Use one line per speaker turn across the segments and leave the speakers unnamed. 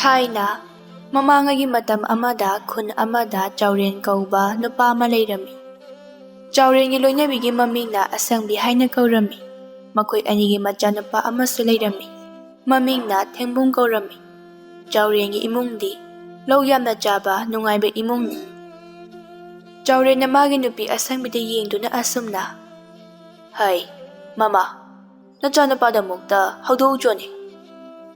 Thaina, mamangagi matam amada khun amada Chauren kauba nupa ama leirami. Chaurengi loinabigi mamingna Asangbi haina kaurami. Makoi anigi machanupa amasu leirami. Mamingna Thembung kaurami. Chaurengi imungdi lau yamna chaba nungaiba imungni. Chauren magi nupi Asangbida yengduna asumna. Hai, mama, nachanupada mukta haudo ujone.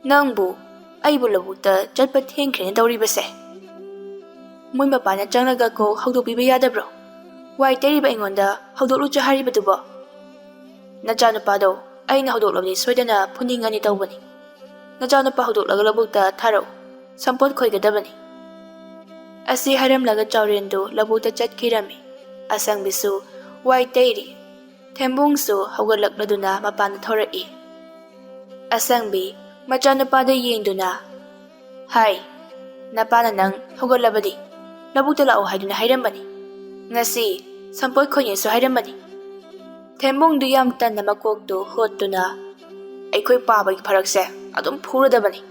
Nangbu aibu labukta chatpa thengkhre tawribase. Moi mapana changlaga ko haudopiba yadabro. Wai teriba ingonda haudoklucha haribadubo. Nachanupado aina haudoklabni soidana phuningani tawbani. Nachanupa haudoklaga labukta tharo sampot khoigadabani. Asi haramlaga Chaurendu labukta chatkirami. Asangbisu wai teri Thembungsu haugalakladuna mapana thorai. Asangbi machanupada yengduna. Hai, napana nang haugalabadi. Labukta lao haiduna hairambani. Ngasi sampot khoinyesu hairambani. Thembungdu yam tanna makoktu hotuna. Aikoi pabagi pharakse adum phuradabani.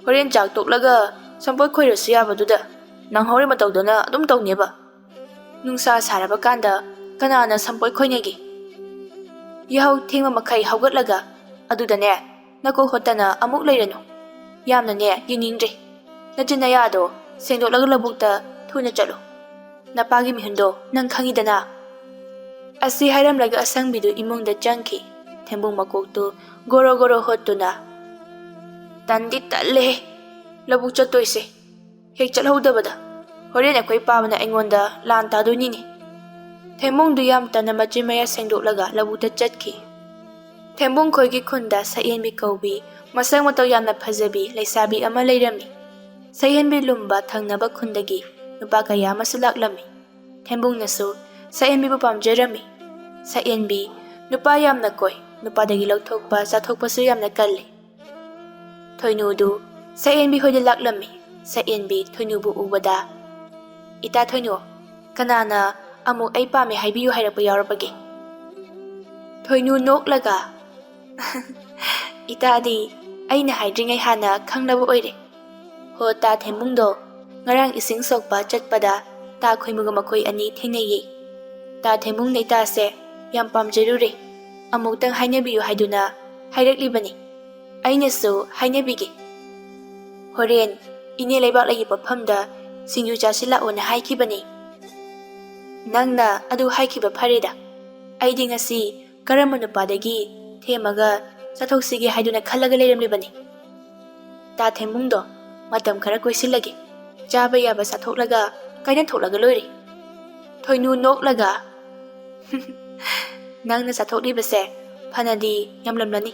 Horen chak toklaga sampot khoirasu yabaduda nang hore matawduna adum tawneba. Nungsa saraba kanda kanana sampot khoinegi. Yahau thengma makai haugatlaga adudane nako hotana amuk leiranu. Yamna ne yiningdre. Nachina yado sengdoklaga labukta thuna chalo. Napagi mihundo nang khangidana. Asi haramlaga Asangbidu imungda changki. Thembung makoktu goro goro hotuna. Tandi talle labuk chatoise. Hek chalhodabada. Horen akoi pabana aingonda lan tadunini. Thembungdu yam tana machimaya sengdoklaga labukta chatki. Thembung khoigi khunda sayenbi kaubi masang mataw yamna phajabi leisabi ama leirami. Sayenbi lumba thangnaba khundagi nupa kaya masu laklami. Thembung nasu sayenbi bu pamjarami. Sayenbi nupa yamna koi nupadagi lauthokpa chathokpa su yamna kalli. Thoinudu sayenbi hoida laklami. Sayenbi thoinubu ubada. Ita thoinu kanana amuk ai pame haibiyu hairapa yaurapagi. Thoinu noklaga. Ita di aina haidringai hana khanglaba oire. Ho ta Thembungdo ngarang ising sokpa chatpada ta khoimuga makoi ani thengnayi. Ta Thembung neita se yam pamjarure. Amuktang hainabiyu haiduna haireklibani. Ainasu hainabigi. Horen ine leibak lagi pafamda singyu chasila ona haikibani. Nangna adu haikiba phareda. Aidi ngasi karama nupadagi themaga chathoksige haiduna khalaga leiramlibani. Ta Thembungdo matam khara koisilagi. Chaba yaba sathoklaga kaina thoklaga loire. Thoinu noklaga. Nangna sathoklibase phanadi yamlamlani.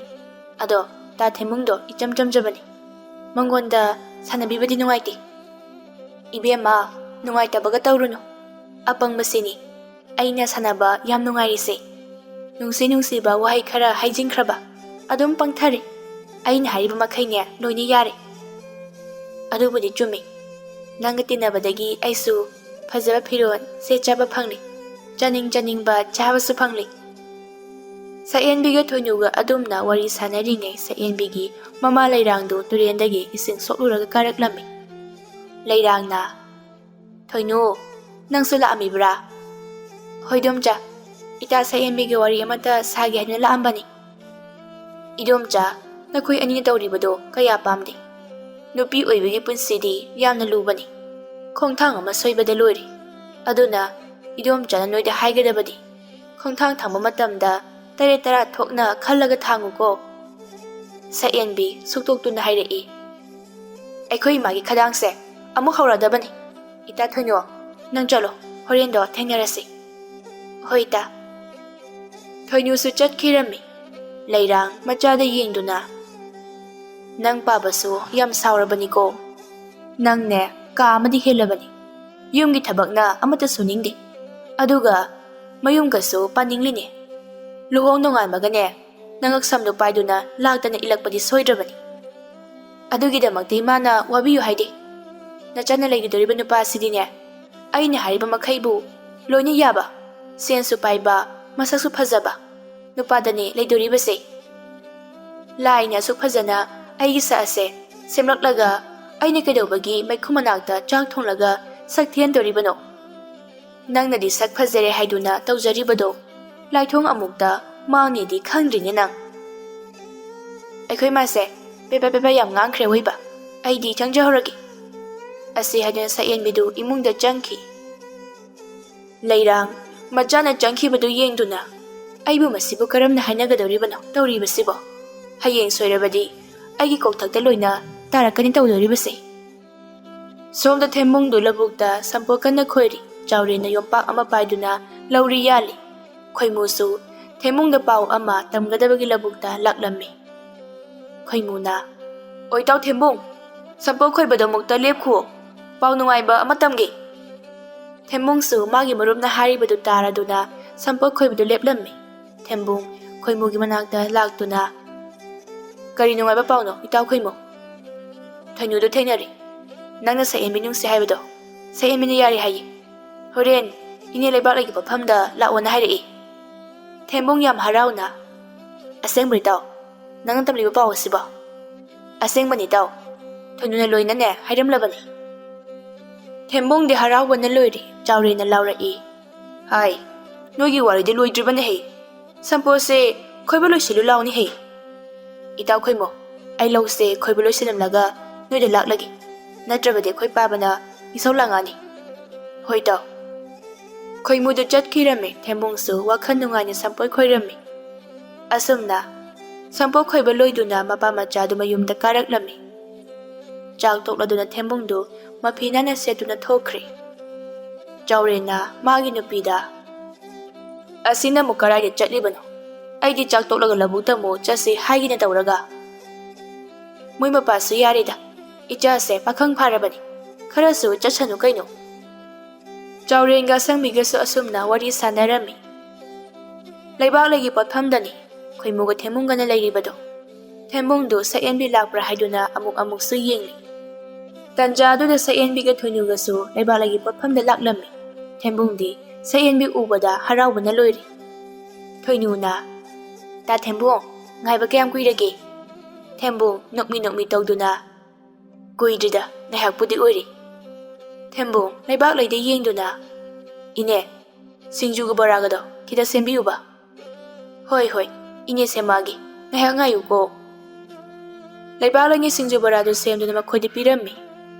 Ado ta Thembungdo icham chamjabani. Mangonda sanabibadi nungaiti. Ibema nungaitabaga tawruno. Apang masini aina sanaba yam nungairise. Nungsiba wahai khara haijingkraba adum pangthari. Aina hariba makhaine loine yare. Adubudi chumi. Nanga tinabadagi aisu phajaba phiron se chaba phangli. Janingba chabasu phangli. Sayenbiga thoinuga adumna wari sanaringai sayenbigi mama leirangdu turendagi ising sokluraga karaklami. Leirangna Thoinu nangsu laamibra. Hoidomcha ita sayenbigi wari amata sagi haduna laambani. Idomcha nakoi anina tawribado kaya pamdi. Nupi oibigi punsidi yamna lubani. Khongthang ama soibada loire. Aduna idomchana noida haigadabadi. Khongthang thangba matamda tare tara thokna khallaga thanguko. Sayenbi suktoktuna hairei. Aikhoi magi khadangse amuk hauradabani. Ita Thoinu nang chalo horendo thengnarasi. Hoita. Thoinu su chatkirami. Leirang machada yengduna. Nang pabasu yam saurabani ko. Nang ne ka amadi helabani. Yumgi thabakna amata suningdi. Aduga mayumgasu paninglini. Luhong nungan magane nangaksamdu paiduna lagtana ilakpadi soidrabani. Adugidamakti mana wabiyu haide. Nachana leigidoriba nupa sidine. Aina hariba makhaibu loine yaba. Sensu paiba masaksu phajaba. Nupadani leidoribase. Laina su phajana aigi saase semlaklaga ꯑꯩꯅ ꯀꯩꯗꯧꯕꯒꯤ ꯃꯩꯈꯨ ꯃꯅꯥꯛꯇ ꯆꯥꯛ ꯊꯣꯡꯂꯒ ꯁꯛ ꯊꯤꯍꯟꯗꯣꯔꯤꯕꯅꯣ? ꯅꯪꯅꯗꯤ ꯁꯛ ꯐꯖꯔꯦ ꯍꯥꯏꯗꯨꯅ ꯇꯧꯖꯔꯤꯕꯗꯣ ꯂꯥꯏꯊꯣꯡ ꯑꯃꯨꯛꯇ ꯃꯥꯡꯅꯦꯗꯤ ꯈꯪꯗ꯭ꯔꯤꯅꯦ ꯅꯪ꯫ ꯑꯩꯈꯣꯏ ꯃꯥꯁꯦ ꯄꯦꯄ ꯌꯥꯝ ꯉꯥꯡꯈ꯭ꯔꯦ ꯑꯣꯏꯕ, ꯑꯩꯗꯤ ꯆꯪꯖꯍꯧꯔꯒꯦ꯫ ꯑꯁꯤ ꯍꯥꯏꯗꯨꯅ ꯁꯛꯌꯦꯟꯕꯤꯗꯨ ꯏꯃꯨꯡꯗ ꯆꯪꯈꯤ꯫ ꯂꯩꯔꯥꯡ ꯃꯆꯥꯅ ꯆꯪꯈꯤꯕꯗꯨ ꯌꯦꯡꯗꯨꯅ ꯑꯩꯕꯨ ꯃꯁꯤꯕꯨ ꯀꯔꯝꯅ ꯍꯥꯏꯅꯒꯗꯧꯔꯤꯕꯅꯣ ꯇꯧꯔꯤꯕꯁꯤꯕꯣ? ꯍꯌꯦꯡ ꯁꯣꯏꯔꯕꯗꯤ ꯑꯩꯒꯤ ꯀꯣꯛꯊꯛꯇ ꯂꯣꯏꯅ ꯇꯥꯔꯛꯀꯅꯤ ꯇꯧꯗꯣꯔꯤꯕꯁꯦ꯫ ꯁꯣꯝꯗ ꯊꯦꯝꯕꯨꯡꯗꯨ ꯂꯧꯕꯨꯛꯇ ꯁꯝꯄꯣꯠ ꯀꯟꯅ ꯈꯣꯏꯔꯤ꯫ ꯆꯥꯎꯔꯦꯟꯅ ꯌꯣꯝꯄꯥꯛ ꯑꯃ ꯄꯥꯏꯗꯨꯅ ꯂꯧꯔꯤ ꯌꯥꯜꯂꯤ꯫ ꯈꯣꯏꯃꯨꯁꯨ ꯊꯦꯝꯕꯨꯡꯗ ꯄꯥꯎ ꯑꯃ ꯇꯝꯒꯗꯕꯒꯤ ꯂꯧꯕꯨꯛꯇ ꯂꯥꯛꯂꯝꯃꯤ꯫ ꯈꯣꯏꯃꯨꯅ "ꯑꯣꯏ ꯇꯥꯎ ꯊꯦꯝꯕꯨꯡ, ꯁꯝꯄꯣꯠ ꯈꯣꯏꯕꯗꯣ ꯑꯃꯨꯛꯇ ꯂꯦꯞꯈꯨꯑꯣ, ꯄꯥꯎ ꯅꯨꯡꯉꯥꯏꯕ ꯑꯃ ꯇꯝꯒꯦ"꯫ ꯊꯦꯝꯕꯨꯡꯁꯨ ꯃꯥꯒꯤ ꯃꯔꯨꯞꯅ ꯍꯥꯏꯔꯤꯕꯗꯨ ꯇꯥꯔꯗꯨꯅ ꯁꯝꯄꯣꯠ ꯈꯣꯏꯕꯗꯨ ꯂꯦꯞꯂꯝꯃꯤ꯫ ꯊꯦꯝꯕꯨꯡ ꯈꯣꯏꯃꯨꯒꯤ ꯃꯅꯥꯛꯇ ꯂꯥꯛꯇꯨꯅ "ꯀꯔꯤ ꯅꯨꯡꯉꯥꯏꯕ ꯄꯥꯎꯅꯣ ꯏꯇꯥꯎ ꯈꯣꯏꯃꯨ"? "ꯊꯣꯏꯅꯨꯗꯨ ꯊꯦꯡꯅꯔꯦ꯫ ꯅꯪꯅ ꯁꯛꯌꯦꯟꯕꯤ ꯅꯨꯡꯁꯤ ꯍꯥꯏꯕꯗꯣ ꯁꯛꯌꯦꯟꯕꯤꯅ ꯌꯥꯔꯦ ꯍꯥꯏꯌꯦ꯫ ꯍꯣꯔꯦꯟ ꯏꯅꯦ ꯂꯩꯕꯥꯛꯂꯩꯒꯤ ꯄꯣꯠꯐꯝꯗ ꯂꯥꯛꯑꯣꯅ ꯍꯥꯏꯔꯛꯏ"꯫ ꯊꯦꯝꯕꯨꯡ ꯌꯥꯝ ꯍꯔꯥꯎꯅ "ꯑꯁꯦꯡꯕ꯭ꯔꯣ ꯏꯇꯥꯎ? ꯅꯪꯅ ꯇꯝꯂꯤꯕ ꯄꯥꯎ ꯑꯁꯤꯕꯣ"? "ꯑꯁꯦꯡꯕꯅꯤ ꯏꯇꯥꯎ, ꯊꯣꯏꯅꯨꯅ ꯂꯣꯏꯅꯅꯦ ꯍꯥꯏꯔꯝꯂꯕꯅꯤ"꯫ ꯊꯦꯝꯕꯨꯡꯗꯤ ꯍꯔꯥꯎꯕꯅ ꯂꯣꯏꯔꯦ꯫ ꯆꯥꯎꯔꯦꯟꯅ ꯂꯥꯎꯔꯛꯏ, "ꯍꯥꯏ, ꯅꯣꯏꯒꯤ ꯋꯥꯔꯤꯗꯤ ꯂꯣꯏꯗ꯭ꯔꯤꯕꯅꯦꯍꯦ, ꯁꯝꯄꯣꯠꯁꯦ ꯈꯣꯏꯕ ꯂꯣꯏꯁꯤꯜꯂꯨ ꯂꯥꯎꯅꯦꯍꯦ"꯫ "ꯏꯇꯥꯎ ꯈꯣꯏꯃꯨ, ꯑꯩ ꯂꯧꯁꯦ ꯈꯣꯏꯕ ꯂꯣꯏꯁꯤꯜꯂꯝꯂꯒ ꯅꯣꯏꯗ ꯂꯥꯛꯂꯒꯦ, ꯅꯠꯇ꯭ꯔꯕꯗꯤ ꯑꯩꯈꯣꯏ ꯄꯥꯕꯅ ꯏꯁꯧ ꯂꯥꯡꯉꯛꯑꯅꯤ"꯫ "ꯍꯣꯏ ꯏꯇꯥꯎ"꯫ ꯈꯣꯏꯃꯨꯗꯨ ꯆꯠꯈꯤꯔꯝꯃꯤ꯫ ꯊꯦꯝꯕꯨꯡꯁꯨ ꯋꯥꯈꯜ ꯅꯨꯡꯉꯥꯏꯅ ꯁꯝꯄꯣꯠ ꯈꯣꯏꯔꯝꯃꯤ꯫ ꯑꯁꯨꯝꯅ ꯁꯝꯄꯣꯠ ꯈꯣꯏꯕ ꯂꯣꯏꯗꯨꯅ ꯃꯄꯥ ꯃꯆꯥꯗꯨ ꯃꯌꯨꯝꯗ ꯀꯥꯔꯛꯂꯝꯃꯤ꯫ ꯆꯥꯛ ꯇꯣꯛꯂꯗꯨꯅ ꯊꯦꯝꯕꯨꯡꯗꯨ ꯃꯐꯤ ꯅꯥꯟꯅ ꯁꯦꯠꯇꯨꯅ ꯊꯣꯛꯈ꯭ꯔꯦ꯫ ꯆꯥꯎꯔꯦꯟꯅ ꯃꯥꯒꯤ ꯅꯨꯄꯤꯗ "ꯑꯁꯤꯅ ꯑꯃꯨꯛ ꯀꯔꯥꯏꯗ ꯆꯠꯂꯤꯕꯅꯣ? ꯑꯩꯗꯤ ꯆꯥꯛ ꯇꯣꯛꯂꯒ ꯂꯧꯕꯨꯛꯇ ꯑꯃꯨꯛ ꯆꯠꯁꯤ ꯍꯥꯏꯒꯦꯅ ꯇꯧꯔꯒ"꯫ "ꯃꯣꯏ ꯃꯄꯥꯁꯨ ꯌꯥꯔꯦꯗ, ꯏꯆꯥꯁꯦ ꯄꯥꯈꯪ ꯐꯥꯔꯕꯅꯤ, ꯈꯔꯁꯨ ꯆꯠꯁꯅꯨ ꯀꯩꯅꯣ"꯫ ꯆꯥꯎꯔꯦꯟꯒ ꯑꯁꯪꯕꯤꯒꯁꯨ ꯑꯁꯨꯝꯅ ꯋꯥꯔꯤ ꯁꯥꯟꯅꯔꯝꯃꯤ꯫ ꯂꯩꯕꯥꯛꯂꯩꯒꯤ ꯄꯣꯠꯐꯝꯗꯅꯤ ꯈꯣꯏꯃꯨꯒ ꯊꯦꯝꯕꯨꯡꯒꯅ ꯂꯩꯔꯤꯕꯗꯣ꯫ ꯊꯦꯝꯕꯨꯡꯗꯨ ꯁꯛꯌꯦꯟꯕꯤ ꯂꯥꯛꯄ꯭ꯔꯥ ꯍꯥꯏꯗꯨꯅ ꯑꯃꯨꯛꯁꯨ ꯌꯦꯡꯂꯤ꯫ ꯇꯟꯖꯥꯗꯨꯗ ꯁꯛꯌꯦꯟꯕꯤꯒ ꯊꯣꯏꯅꯨꯒꯁꯨ ꯂꯩꯕꯥꯛꯂꯩꯒꯤ ꯄꯣꯠꯐꯝꯗ ꯂꯥꯛꯂꯝꯃꯤ꯫ ꯊꯦꯝꯕꯨꯡꯗꯤ ꯁꯛꯌꯦꯟꯕꯤ ꯎꯕꯗ ꯍꯔꯥꯎꯕꯅ ꯂꯣꯏꯔꯤ꯫ ꯊꯣꯏꯅꯨꯅ "ꯇꯥ ꯊꯦꯝꯕꯨꯡ, ꯉꯥꯏꯕ ꯀꯌꯥꯝ ꯀꯨꯏꯔꯒꯦ"꯫ ꯊꯦꯝꯕꯨꯡ ꯅꯣꯛꯃꯤ ꯇꯧꯗꯨꯅ "ꯀꯨꯏꯗ꯭ꯔꯤꯗ, ꯉꯥꯏꯍꯥꯛꯄꯨꯗꯤ ꯑꯣꯏꯔꯤ"꯫ ꯊꯦꯝꯕꯨꯡ ꯂꯩꯕꯥꯛꯂꯩꯗ ꯌꯦꯡꯗꯨꯅ "ꯏꯅꯦ, ꯁꯤꯡꯖꯨꯒ ꯕꯣꯔꯥꯒꯗꯣ ꯈꯤꯇ ꯁꯦꯝꯕꯤꯌꯨꯕ"꯫ "ꯍꯣꯏ, ꯏꯅꯦ ꯁꯦꯝꯃꯛꯑꯒꯦ, ꯉꯥꯏꯍꯥꯛ ꯉꯥꯏꯌꯨꯀꯣ"꯫ ꯂꯩꯕꯥꯛꯂꯩꯒꯤ ꯁꯤꯡꯖꯨ ꯕꯣꯔꯥꯗꯨ ꯁꯦꯝꯗꯨꯅ ꯃꯈꯣꯏꯗ ꯄꯤꯔꯝꯃꯤ꯫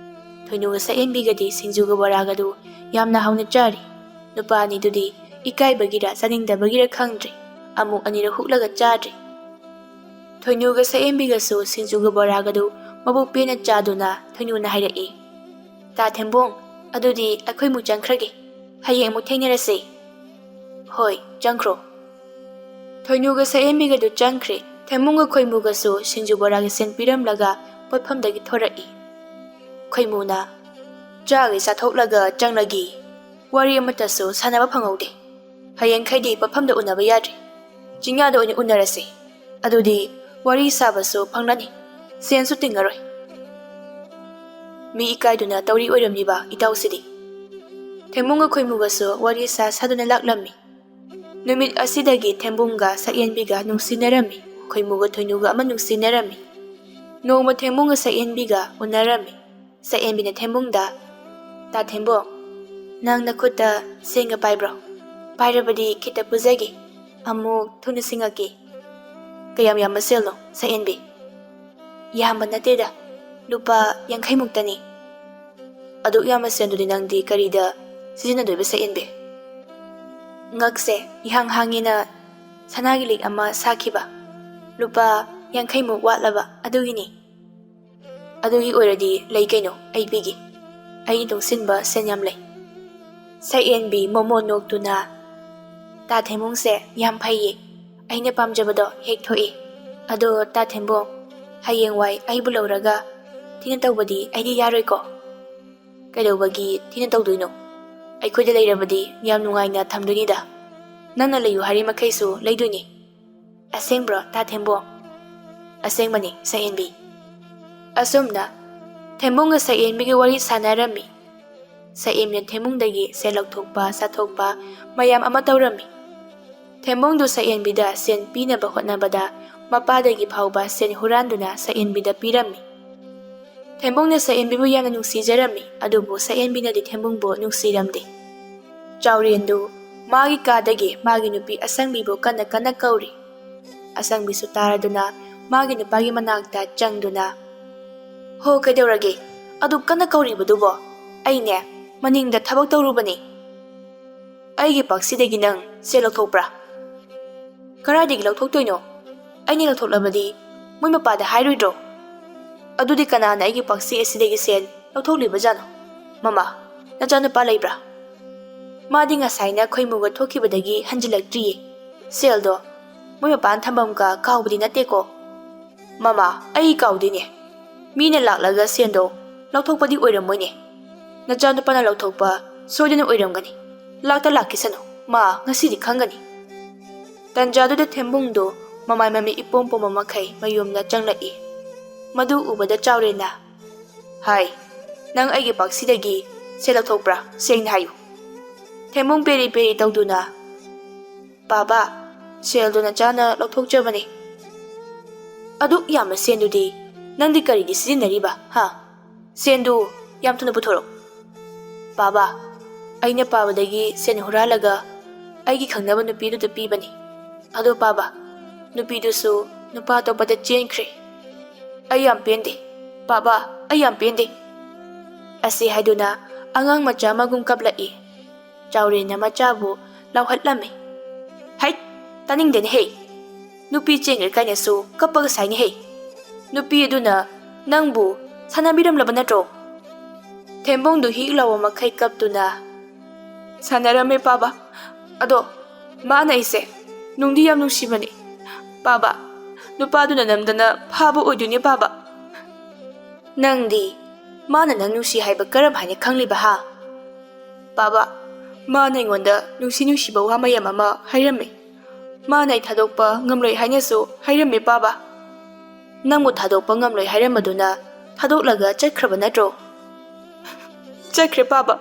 ꯊꯣꯏꯅꯨꯒ ꯁꯛꯌꯦꯟꯕꯤꯒꯗꯤ ꯁꯤꯡꯖꯨꯒ ꯕꯣꯔꯥꯒꯗꯨ ꯌꯥꯝꯅ ꯍꯥꯎꯅ ꯆꯥꯔꯤ꯫ ꯅꯨꯄꯥ ꯑꯅꯤꯗꯨꯗꯤ ꯏꯀꯥꯏꯕꯒꯤꯔ ꯆꯥꯅꯤꯡꯗꯕꯒꯤꯔ ꯈꯪꯗ꯭ꯔꯤ, ꯑꯃꯨꯛ ꯑꯅꯤꯔꯛ ꯍꯨꯛꯂꯒ ꯆꯥꯗ꯭ꯔꯤ꯫ ꯊꯣꯏꯅꯨꯒ ꯁꯛꯌꯦꯟꯕꯤꯒꯁꯨ ꯁꯤꯡꯖꯨꯒ ꯕꯣꯔꯥꯒꯗꯨ ꯃꯕꯨꯛ ꯄꯦꯟꯅ ꯆꯥꯗꯨꯅ ꯊꯣꯏꯅꯨꯅ ꯍꯥꯏꯔꯛꯏ, "ꯇꯥ ꯊꯦꯝꯕꯨꯡ, ꯑꯗꯨꯗꯤ ꯑꯩꯈꯣꯏꯃꯨꯛ ꯆꯪꯈ꯭ꯔꯒꯦ, ꯍꯌꯦꯡ ꯑꯃꯨꯛ ꯊꯦꯡꯅꯔꯁꯤ"꯫ "ꯍꯣꯏ, ꯆꯪꯈ꯭ꯔꯣ"꯫ ꯊꯣꯏꯅꯨꯒ ꯁꯛꯌꯦꯟꯕꯤꯒꯗꯨ ꯆꯪꯈ꯭ꯔꯦ꯫ ꯊꯦꯝꯕꯨꯡꯒ ꯈꯣꯏꯃꯨꯒꯁꯨ ꯁꯤꯡꯖු ꯕꯣꯔꯥꯒꯤ ꯁꯦꯟ ꯄꯤꯔꯝꯂꯒ ꯄꯣꯠꯐꯝꯗꯒꯤ ꯊꯣꯔꯛꯏ꯫ ꯈꯣꯏꯃꯨꯅ "ꯆꯥꯒꯩ ꯆꯥꯊꯣꯛꯂꯒ ꯆꯪꯂꯒꯦ, ꯋꯥꯔꯤ ꯑꯃꯠꯇꯁꯨ ꯁꯥꯟꯅꯕ ꯐꯪꯍꯧꯗꯦ꯫ ꯍꯌꯦꯡꯈꯩꯗꯤ ꯄꯣꯠꯐꯝꯗ ꯎꯅꯕ ꯌꯥꯗ꯭ꯔꯦ, ꯆꯤꯡꯌꯥꯗ ꯑꯣꯏꯅ ꯎꯅꯔꯁꯤ, ꯑꯗꯨꯗꯤ ꯋꯥꯔꯤ ꯁꯥꯕꯁꯨ ꯐꯪꯂꯅꯤ, ꯁꯦꯟꯁꯨ ꯇꯤꯡꯉꯔꯣꯏ"꯫ ꯃꯤ ꯏꯀꯥꯏꯗꯨꯅ ꯇꯧꯔꯤ ꯑꯣꯏꯔꯝꯂꯤꯕ ꯏꯇꯥꯎꯁꯤꯗꯤ꯫ ꯊꯦꯝꯕꯨꯡꯒ ꯈꯣꯏꯃꯨꯒꯁꯨ ꯋꯥꯔꯤ ꯁꯥꯗꯨꯅ ꯂꯥꯛꯂꯝꯃꯤ꯫ ꯅꯨꯃꯤꯠ ꯑꯁꯤꯗꯒꯤ ꯊꯦꯝꯕꯨꯡꯒ ꯁꯛꯌꯦꯟꯕꯤꯒ ꯅꯨꯡꯁꯤꯅꯔꯝꯃꯤ꯫ ꯈꯣꯏꯃꯨꯒ ꯊꯣꯏꯅꯨꯒ ꯑꯃ ꯅꯨꯡꯁꯤꯅꯔꯝꯃꯤ꯫ ꯅꯣꯡꯃ ꯊꯦꯝꯕꯨꯡꯒ ꯁꯛꯌꯦꯟꯕꯤꯒ ꯎꯅꯔꯝꯃꯤ꯫ ꯁꯛꯌꯦꯟꯕꯤꯅ ꯊꯦꯝꯕꯨꯡꯗ "ꯇꯥ ꯊꯦꯝꯕꯨꯡ, ꯅꯪ ꯅꯈꯨꯠꯇ ꯁꯦꯟꯒ ꯄꯥꯏꯕ꯭ꯔꯣ? ꯄꯥꯏꯔꯕꯗꯤ ꯈꯤꯇ ꯄꯨꯖꯒꯦ, ꯑꯃꯨꯛ ꯊꯨꯅ ꯁꯤꯡꯉꯛꯀꯦ"꯫ "ꯀꯌꯥꯝ ꯌꯥꯝꯕ ꯁꯦꯜꯅꯣ ꯁꯛꯌꯦꯟꯕꯤ"? "ꯌꯥꯝꯕ ꯅꯠꯇꯦꯗ, ꯂꯨꯄꯥ 50ꯃꯨꯛꯇꯅꯤ"꯫ "ꯑꯗꯨꯛ ꯌꯥꯝꯕ ꯁꯦꯟꯗꯨꯗꯤ ꯅꯪꯗꯤ ꯀꯔꯤꯗ ꯁꯤꯖꯤꯟꯅꯗꯣꯏꯕ ꯁꯛꯌꯦꯟꯕꯤ"? "ꯉꯛꯁꯦ ꯏꯍꯥꯡ ꯍꯥꯡꯉꯦꯅ ꯁꯅꯥꯒꯤ ꯂꯤꯛ ꯑꯃ ꯁꯥꯈꯤꯕ, ꯂꯨꯄꯥ 50ꯃꯨꯛ ꯋꯥꯠꯂꯕ, ꯑꯗꯨꯒꯤꯅꯤ"꯫ "ꯑꯗꯨꯒꯤ ꯑꯣꯏꯔꯗꯤ ꯂꯩ ꯀꯩꯅꯣ, ꯑꯩ ꯄꯤꯒꯦ, ꯑꯩꯅ ꯇꯨꯡꯁꯤꯟꯕ ꯁꯦꯟ ꯌꯥꯝ ꯂꯩ"꯫ ꯁꯛꯌꯦꯟꯕꯤ ꯃꯣꯃꯣ ꯅꯣꯛꯇꯨꯅ "ꯇꯥ ꯊꯦꯝꯕꯨꯡꯁꯦ ꯌꯥꯝ ꯐꯩꯌꯦ, ꯑꯩꯅ ꯄꯥꯝꯖꯕꯗꯣ ꯍꯦꯛ ꯊꯣꯛꯏ. ꯑꯗꯣ ꯇꯥ ꯊꯦꯝꯕꯨꯡ, ꯍꯌꯦꯡꯋꯥꯏ ꯑꯩꯕꯨ ꯂꯧꯔꯒ ꯊꯤꯅ ꯇꯧꯕꯗꯤ ꯑꯩꯗꯤ ꯌꯥꯔꯣꯏꯀꯣ"? "ꯀꯩꯗꯧꯕꯒꯤ ꯊꯤꯅ ꯇꯧꯗꯣꯏꯅꯣ? ꯑꯩꯈꯣꯏꯗ ꯂꯩꯔꯕꯗꯤ ꯌꯥꯝ ꯅꯨꯡꯉꯥꯏꯅ ꯊꯝꯗꯣꯏꯅꯤꯗ. ꯅꯪꯅ ꯂꯩꯌꯨ ꯍꯥꯏꯔꯤ ꯃꯈꯩꯁꯨ ꯂꯩꯗꯣꯏꯅꯤ"꯫ "ꯑꯁꯦꯡꯕ꯭ꯔꯣ ꯇꯥ ꯊꯦꯝꯕꯨꯡ"? "ꯑꯁꯦꯡꯕꯅꯤ ꯁꯛꯌꯦꯟꯕꯤ"꯫ ꯑꯁꯨꯝꯅ ꯊꯦꯝꯕꯨꯡꯒ ꯁꯛꯌꯦꯟꯕꯤꯒ ꯋꯥꯔꯤ ꯁꯥꯟꯅꯔꯝꯃꯤ꯫ ꯁꯛꯌꯦꯟꯕꯤꯅ ꯊꯦꯝꯕꯨꯡꯗꯒꯤ ꯁꯦꯟ ꯂꯧꯊꯣꯛꯄ ꯆꯥꯊꯣꯛꯄ ꯃꯌꯥꯝ ꯑꯃ ꯇꯧꯔꯝꯃꯤ꯫ ꯊꯦꯝꯕꯨꯡꯗꯨ ꯁꯛꯌꯦꯟꯕꯤꯗ ꯁꯦꯟ ꯄꯤꯅꯕ ꯍꯣꯠꯅꯕꯗ ꯃꯄꯥꯗꯒꯤ ꯐꯥꯎꯕ ꯁꯦꯟ ꯍꯨꯔꯥꯟꯗꯨꯅ ꯁꯛꯌꯦꯟꯕꯤꯗ ꯄꯤꯔꯝꯃꯤ꯫ Thembungna Sayenbibu yamna nungsijarami adubu Sayenbinadi Thembungbu nungsiramde. Chaurendu magi kadagi magi nupi asangbibu kana kauri. Asangbisu taraduna magi nupagi manakta changduna. Ho kaidaurage adu kana kauribadubo aine maningda thabak tawrubani. Aigi paksidagi nang se lathokpra. Karadigi lathoktoino aini lathoklabadi moi mapada hairoidro. Adudi kanana aigi paksi asidagi sen lathokliba Mama nachanupa leibra. Madi ngasaina khoimuga thokibadagi hanjilaktriye. Seldo moi mapan thambamka kaubadi nateko. Mama ai kaudine. Mina laklaga sendo lathokpadi oiramoine. Nachanupana lathokpa soidana oiramgani. Lakta lakisano ma ngasidi khangani. Tanjaduda Thembungdo mamai mami ipompo mamakhay mayumna changlai. Madu ubada Chaurena. Hai, nang aigi paksidagi se lathokpra seng hayu. Thembung peri tawduna. Baba, seldo nachana lathokjabani. Adu yamna sendudi nangdi karigi sizinariba ha. Sendu yam thuna puthorok. Baba, aina pabadagi sen huralaga aigi khangnaba nupiduda pibani. Ado baba, nupidusu nupa topada chenkre. Ayam pende. Baba, ayam pende. Asi haiduna angang macha magum kablai. Chaurena machabu lawhatlami. Hai, taningden hey. Nupi chengre kanyasu kapaga saini hey. Nupi aduna nangbu sanabiram labanatro. Thembungdu hilawa makai kaptuna. Sanarame baba. Ado mana ise nungdi yam nungsibani. Baba, nupaduna namdana phaba oiduni baba. Nangdi mana nang nungsi haiba karam haina khangliba ha. Baba, mana ingonda nungsiba wa mayam ama hairame. Mana thadokpa ngamloi hainasu hairame baba. Nangmu thadokpa ngamloi hairamaduna thadoklaga chakhraba natro. Chakre baba.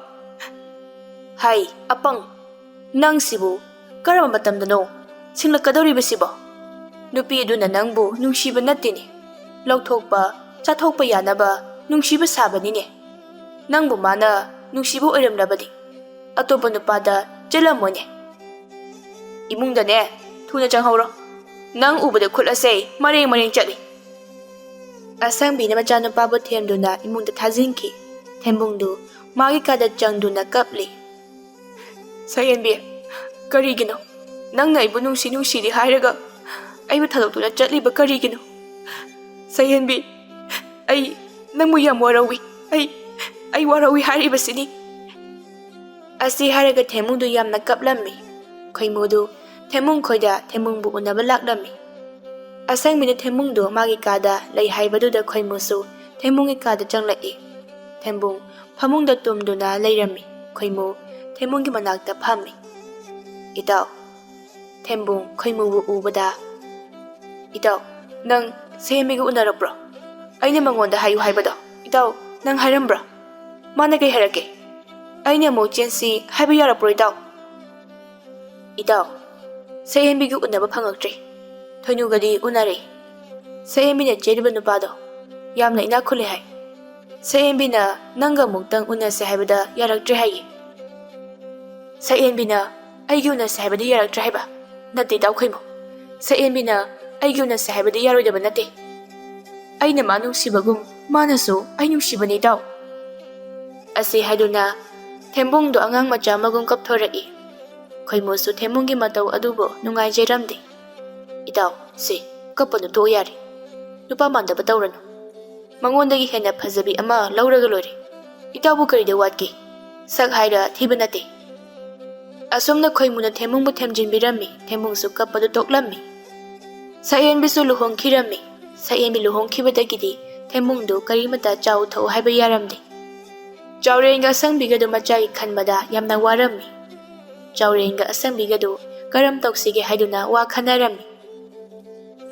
Hai, apang. Nang sibu karama matamdano singlakadoribasibo. Nupi aduna nangbu nungsiba nattini. Lauthokpa chathokpa yanaba nungsiba sabanine. Nangbu mana nungsiba oiramlabadi. Atopa nupada chelamone. Imungdane thuna changhawro. Nang ubada khulase mareng chali. Asangbina machanupabu themduna imungda thajinki. Thembungdu magi kada changduna kapli. Sayenbi, karigino. Nang na ibu nungsidi hairaga. Aibu thadokuna chatliba karigino. Sayenbi, ai nangmu yam warawi. Ai warawi hairibasini. Asi hairaga Thembungdu yamna kaplami. Khoimudu Thembung khoida Thembungbu unaba laklami. Asangbina Thembungdu magi kada lay haibaduda khoimusu Thembungi kada changlai. Thembung phamungda tumduna lairami. Khoimu Thembunggi manakta phammi. Itaw, Thembung khoimubu ubada. Itaw, nang Sayenbiga unarapro. Aina mangonda hayu haibado. Itaw, nang hairambra. Mana kay harake. Aina mo chensi haiba yarapro itaw. Itaw, Sayenbiga unaba phangaktre. Thoinugadi unare. Sayenbina jeriba nupado. Yamna inakhule hai. Sayenbina nanga muktang unase haibada yaraktre hai. Sayenbina aigi unase haibada yaraktre haiba. Nate daw khoimo. Sayenbina aigi unase haibada yaroidaba nate. Aina ma nungsibagum manasu ai nungsibani daw. Asi haiduna Thembungdu angang macha magum kapthorai. Khoimusu Thembunggi matau adubo nungaijeramde. Itaw, si kapanu to yari. Nupa mandaba tawranu. Mangondagi hena phajabi ama lauraga loire. Itawbu karida watki. Sak haira thiba nate. Asomna khoimuna Thembungbu themjinbirami. Thembungsu kapadu toklammi. Sayenbisu luhongkhirami. Sayenbi luhongkhibadagidi Thembungdu karimata chaw thau haiba yaramde. Chaurenga asangbigadu machagi khanbada yamna warami. Chaurenga asangbigadu karam toksige haiduna wa khanarami.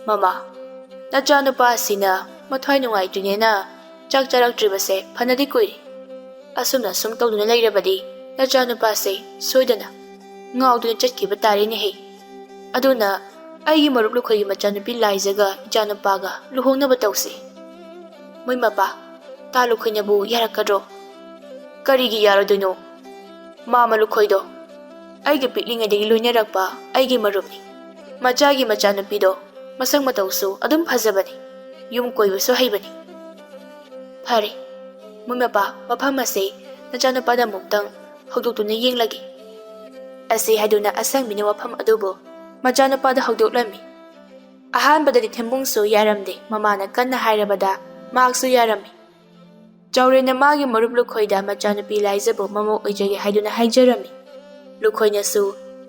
Mama, nachanupa asina mathwai nungaitunena chak charaktribase phanadi kuiri. Asumna sum tawduna lairabadi nachanupa se soidana ngauduna chatkiba tarine he. Aduna aigi marup lukhogi machanupi laijaga ichanupaga luhongnaba tawsi. Moi mapa, ꯇꯥ ꯂꯨꯈꯣꯏꯅꯕꯨ ꯌꯥꯔꯛꯀꯗ꯭ꯔꯣ? ꯀꯔꯤꯒꯤ ꯌꯥꯔꯣꯏꯗꯣꯏꯅꯣ? ꯃꯥꯃ ꯂꯨꯈꯣꯏꯗꯣ ꯑꯩꯒ ꯄꯤꯛꯂꯤꯉꯩꯗꯒꯤ ꯂꯣꯏꯅꯔꯛꯄ ꯑꯩꯒꯤ ꯃꯔꯨꯞꯅꯤ. ꯃꯆꯥꯒꯤ ꯃꯆꯥꯅꯨꯄꯤꯗꯣ ꯃꯁꯛ ꯃꯇꯧꯁꯨ ꯑꯗꯨꯝ ꯐꯖꯕꯅꯤ. ꯌꯨꯝ ꯀꯣꯏꯕꯁꯨ ꯍꯩꯕꯅꯤ. ꯐꯔꯦ, ꯃꯣꯏ ꯃꯄꯥ ꯃꯐꯝ ꯑꯁꯤ ꯅꯆꯥꯅꯨꯄꯥꯗ ꯑꯃꯨꯛꯇꯪ ꯍꯧꯗꯣꯛꯇꯨꯅ ꯌꯦꯡꯂꯒꯦ. ꯑꯁꯤ ꯍꯥꯏꯗꯨꯅ ꯑꯁꯪꯕꯤꯅ ꯋꯥꯐꯝ ꯑꯗꯨꯕꯨ ꯃꯆꯥꯅꯨꯄꯥꯗ ꯍꯧꯗꯣꯛꯂꯝꯃꯤ. ꯑꯍꯥꯟꯕꯗꯗꯤ ꯊꯦꯝꯕꯨꯡꯁꯨ ꯌꯥꯔꯝꯗꯦ. ꯃꯃꯥꯅ ꯀꯟꯅ ꯍꯥꯏꯔꯕꯗ ꯃꯍꯥꯛꯁꯨ ꯌꯥꯔꯝꯃꯤ. ꯆꯥꯎꯔꯦꯟꯅ ꯃꯥꯒꯤ ꯃꯔꯨꯞ ꯂꯨꯈꯣꯏꯗ ꯃꯆꯥꯅꯨꯄꯤ ꯂꯥꯏꯖꯕꯨ ꯃꯃꯧ ꯑꯣꯏꯖꯒꯦ ꯍꯥꯏꯗꯨꯅ ꯍꯥꯏꯖꯔꯝꯃꯤ. ꯂꯨꯈꯣꯏꯅꯁꯨ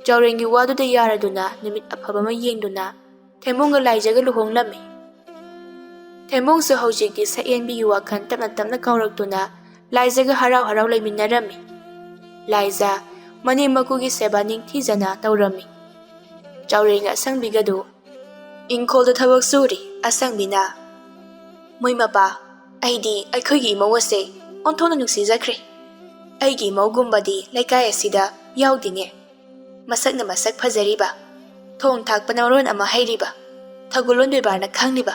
ꯆꯥꯎꯔꯦꯟꯒꯤ ꯋꯥꯗꯨꯗ ꯌꯥꯔꯗꯨꯅ ꯅꯨꯃꯤꯠ ꯑꯐꯕ ꯑꯃ ꯌꯦꯡꯗꯨꯅ ꯊꯦꯝꯕꯨꯡꯒ ꯂꯥꯏꯖꯒ ꯂꯨꯍꯣꯡꯂꯝꯃꯤ. ꯊꯦꯝꯕꯨꯡꯁꯨ ꯍꯧꯖꯤꯛꯇꯤ ꯁꯛꯌꯦꯟꯕꯤꯒꯤ ꯋꯥꯈꯜ ꯇꯞꯅ ꯇꯞꯅ ꯀꯥꯎꯔꯛꯇꯨꯅ ꯂꯥꯏꯖꯒ ꯍꯔꯥꯎ ꯍꯔꯥꯎ ꯂꯩꯃꯤꯟꯅꯔꯝꯃꯤ. ꯂꯥꯏꯖ ꯃꯅꯦꯝ ꯃꯀꯨꯒꯤ ꯁꯦꯕꯥ ꯅꯤꯡꯊꯤꯖꯅ ꯇꯧꯔꯝꯃꯤ. ꯆꯥꯎꯔꯦꯟꯒ ꯑꯁꯪꯕꯤꯒꯗꯨ ꯏꯪꯈꯣꯜꯗ ꯊꯕꯛ ꯁꯨꯔꯤ. ꯑꯁꯪꯕꯤꯅ, ꯃꯣꯏ ꯃꯄꯥ, ꯑꯩꯗꯤ ꯑꯩꯈꯣꯏꯒꯤ ꯏꯃꯧ ꯑꯁꯦ ꯑꯣꯟꯊꯣꯛꯅ ꯅꯨꯡꯁꯤꯖꯈ꯭ꯔꯦ. ꯑꯩꯒꯤ ꯏꯃꯧꯒꯨꯝꯕꯗꯤ ꯂꯩꯀꯥꯏ ꯑꯁꯤꯗ ꯌꯥꯎꯗꯦꯅꯦ. ꯃꯁꯛꯅ ꯃꯁꯛ ꯐꯖꯔꯤꯕ, ꯊꯣꯡ ꯊꯥꯛꯄꯅ ꯃꯔꯣꯟ ꯑꯃ ꯍꯩꯔꯤꯕ, ꯊꯧꯒꯜꯂꯣꯟ ꯕꯦꯕꯥꯔꯅ ꯈꯪꯂꯤꯕ.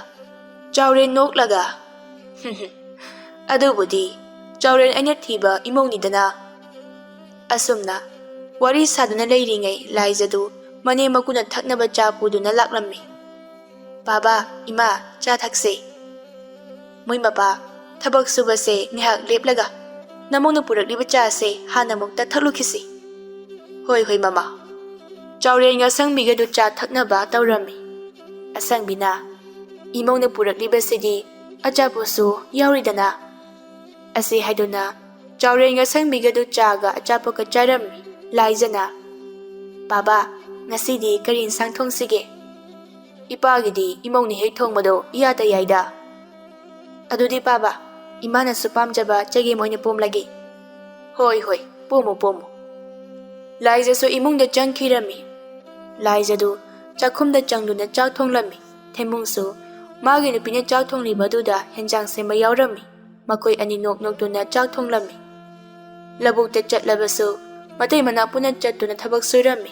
ꯆꯥꯎꯔꯦꯟ ꯅꯣꯛꯂꯒ, ꯑꯗꯨꯕꯨꯗꯤ ꯆꯥꯎꯔꯦꯟ ꯑꯩꯅ ꯊꯤꯕ ꯏꯃꯧꯅꯤꯗꯅ. ꯑꯁꯨꯝꯅ ꯋꯥꯔꯤ ꯁꯥꯗꯨꯅ ꯂꯩꯔꯤꯉꯩ ꯂꯥꯏꯖꯗꯨ ꯃꯅꯦꯝ ꯃꯀꯨꯅ ꯊꯛꯅꯕ ꯆꯥ ꯄꯨꯗꯨꯅ ꯂꯥꯛꯂꯝꯃꯤ. ꯕꯥꯕꯥ, ꯏꯃꯥ, ꯆꯥ ꯊꯛꯁꯦ. ꯃꯣꯏ ꯃꯄꯥ, ꯊꯕꯛ ꯁꯨꯕꯁꯦ ꯉꯥꯏꯍꯥꯛ ꯂꯦꯞꯂꯒ ꯅꯃꯧꯅ ꯄꯨꯔꯛꯂꯤꯕ ꯆꯥꯁꯦ ꯍꯥꯟꯅ ꯑꯃꯨꯛꯇ ꯊꯛꯂꯨꯈꯤꯁꯤ. ꯍꯣꯏ ꯍꯣꯏ ꯃꯃꯥ. ꯆꯥꯎꯔꯦꯟꯒ ꯑꯁꯪꯕꯤꯒꯗꯨ ꯆꯥ ꯊꯛꯅꯕ ꯇꯧꯔꯝꯃꯤ. ꯑꯁꯪꯕꯤꯅ, ꯏꯃꯧꯅ ꯄꯨꯔꯛꯂꯤꯕꯁꯤꯗꯤ ꯑꯆꯥꯄꯣꯠꯁꯨ ꯌꯥꯎꯔꯤꯗꯅ. ꯑꯁꯤ ꯍꯥꯏꯗꯨꯅ ꯆꯥꯎꯔꯦꯟꯒ ꯑꯁꯪꯕꯤꯒꯗꯨ ꯆꯥꯒ ꯑꯆꯥꯄꯣꯠꯀ ꯆꯥꯔꯝꯃꯤ. ꯂꯥꯏꯖꯅ, ꯕꯥꯕꯥ, ꯉꯁꯤꯗꯤ ꯀꯔꯤ ꯏꯟꯁꯥꯡ ꯊꯣꯡꯁꯤꯒꯦ? ꯏꯄꯥꯒꯤꯗꯤ ꯏꯃꯧꯅ ꯍꯦꯛ ꯊꯣꯡꯕꯗꯣ ꯏꯌꯥꯗ ꯌꯥꯏꯗ. ꯑꯗꯨꯗꯤ ꯕꯥꯕꯥ, ꯏꯃꯥꯅꯁꯨ ꯄꯥꯝꯖꯕ ꯆꯒꯦꯝ ꯑꯣꯏꯅ ꯄꯣꯝꯂꯒꯦ. ꯍꯣꯏ ꯍꯣꯏ, ꯄꯣꯝꯃꯨ ꯄꯣꯝꯃꯨ. ꯂꯥꯏꯖꯁꯨ ꯏꯃꯨꯡꯗ ꯆꯪꯈꯤꯔꯝꯃꯤ. ꯂꯥꯏꯖꯗꯨ ꯆꯥꯛꯈꯨꯝꯗ ꯆꯪꯗꯨꯅ ꯆꯥꯛ ꯊꯣꯡꯂꯝꯃꯤ. ꯊꯦꯝꯕꯨꯡꯁꯨ ꯃꯥꯒꯤ ꯅꯨꯄꯤꯅ ꯆꯥꯛ ꯊꯣꯡꯂꯤꯕꯗꯨꯗ ꯍꯦꯟꯖꯥꯡ ꯁꯦꯝꯕ ꯌꯥꯎꯔꯝꯃꯤ. ꯃꯈꯣꯏ ꯑꯅꯤ ꯅꯣꯛ ꯅꯣꯛꯇꯨꯅ ꯆꯥꯛ ꯊꯣꯡꯂꯝꯃꯤ. ꯂꯧꯕꯨꯛꯇ ꯆꯠꯂꯕꯁꯨ ꯃꯇꯩ ꯃꯅꯥꯎ ꯄꯨꯟꯅ ꯆꯠꯇꯨꯅ ꯊꯕꯛ ꯁꯨꯔꯝꯃꯤ.